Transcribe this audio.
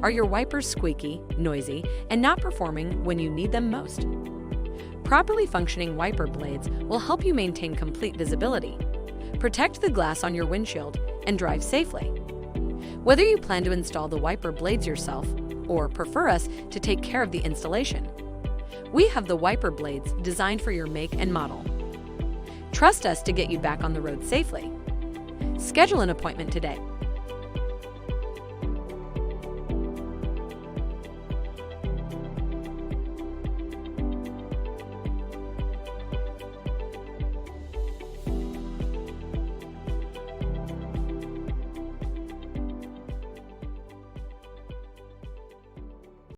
Are your wipers squeaky, noisy, and not performing when you need them most? Properly functioning wiper blades will help you maintain complete visibility, protect the glass on your windshield, and drive safely. Whether you plan to install the wiper blades yourself or prefer us to take care of the installation, we have the wiper blades designed for your make and model. Trust us to get you back on the road safely. Schedule an appointment today.